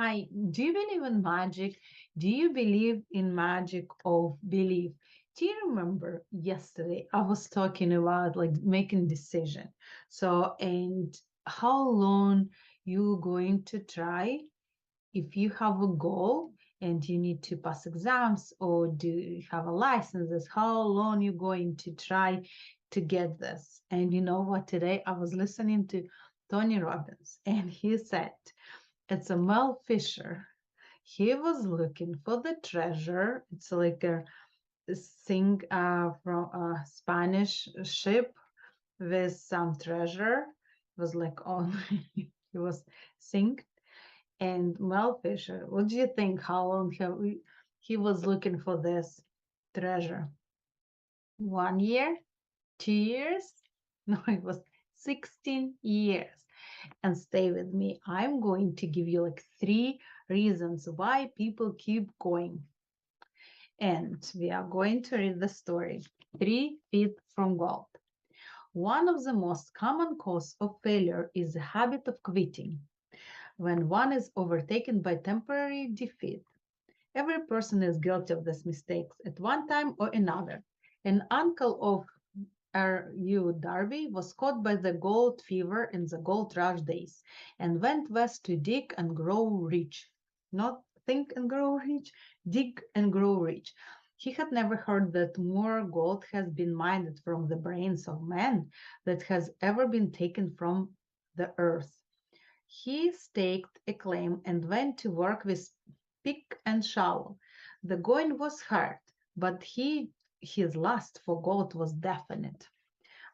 Hi, do you believe in magic? Do you believe in magic of belief? Do you remember yesterday I was talking about like making decision. And how long you going to try if you have a goal and you need to pass exams or do you have a licenses, how long you going to try to get this? And you know what? Today I was listening to Tony Robbins and he said, it's a Mel Fisher. He was looking for the treasure. It's like a thing from a Spanish ship with some treasure. It was like on, he was sink. And Mel Fisher, what do you think? How long he was looking for this treasure? 1 year? 2 years? No, it was 16 years. And stay with me. I'm going to give you like three reasons why people keep going. And we are going to read the story 3 feet from gold. One of the most common causes of failure is the habit of quitting. When one is overtaken by temporary defeat, every person is guilty of these mistakes at one time or another. An uncle of R.U. Darby was caught by the gold fever in the gold rush days and went west to dig and grow rich. Not think and grow rich, dig and grow rich. He had never heard that more gold has been mined from the brains of men that has ever been taken from the earth. He staked a claim and went to work with pick and shovel. The going was hard, but his lust for gold was definite.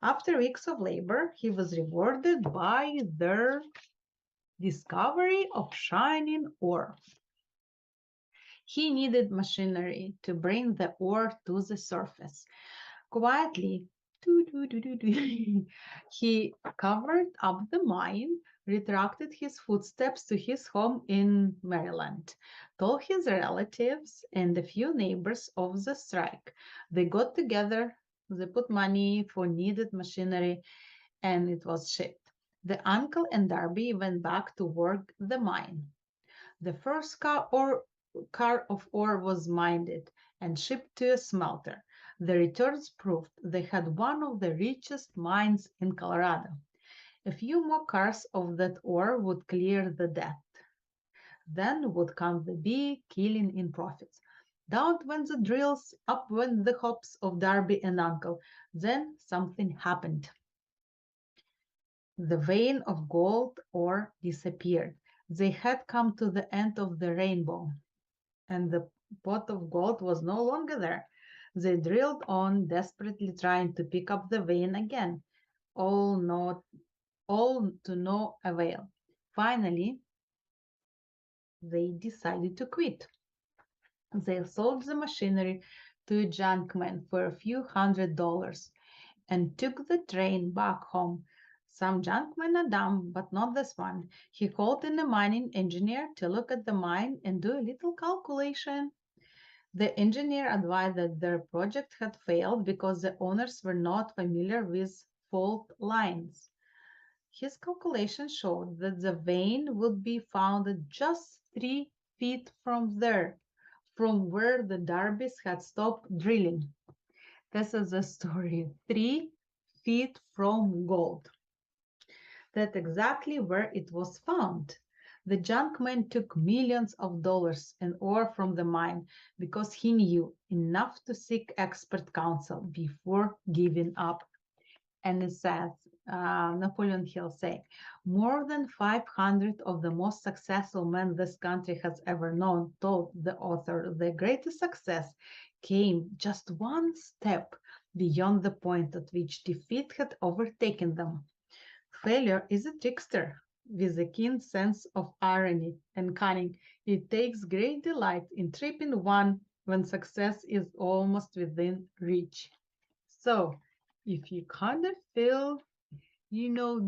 After weeks of labor, he was rewarded by the discovery of shining ore. He needed machinery to bring the ore to the surface. Quietly, he covered up the mine, retraced his footsteps to his home in Maryland, told his relatives and a few neighbors of the strike. They got together, they put money for needed machinery, and it was shipped. The uncle and Darby went back to work the mine. The first car of ore was mined and shipped to a smelter. The returns proved they had one of the richest mines in Colorado. A few more cars of that ore would clear the debt. Then would come the big killing in profits. Down went the drills, up went the hops of Darby and Uncle. Then something happened. The vein of gold ore disappeared. They had come to the end of the rainbow, and the pot of gold was no longer there. They drilled on, desperately trying to pick up the vein again, all not all to no avail. Finally, they decided to quit. They sold the machinery to a junkman for a few $100s and took the train back home. Some junkmen are dumb, but not this one. He called in a mining engineer to look at the mine and do a little calculation. The engineer advised that their project had failed because the owners were not familiar with fault lines. His calculation showed that the vein would be found just 3 feet from there, from where the Darbys had stopped drilling. This is the story 3 feet from gold. That's exactly where it was found. The junkman took millions of dollars in ore from the mine because he knew enough to seek expert counsel before giving up. And it says, Napoleon Hill saying, more than 500 of the most successful men this country has ever known told the author the greatest success came just one step beyond the point at which defeat had overtaken them. Failure is a trickster with a keen sense of irony and cunning. It takes great delight in tripping one when success is almost within reach. So, if you kind of feel,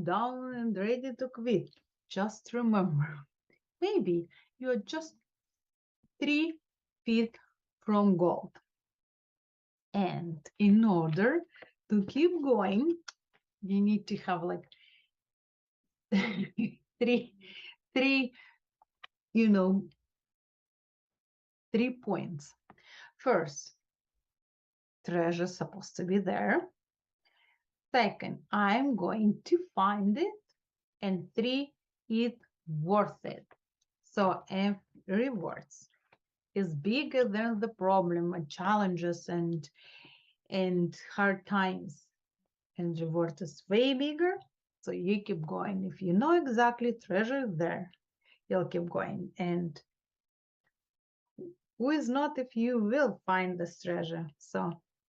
down and ready to quit, just remember maybe you're just 3 feet from gold. And in order to keep going, you need to have like three three you know, 3 points. First, treasure supposed to be there. Second, I'm going to find it. And three, it's worth it. So if rewards is bigger than the problem and challenges and hard times, and reward is way bigger, so you keep going. If you know exactly treasure there, you'll keep going. And who is not if you will find this treasure? So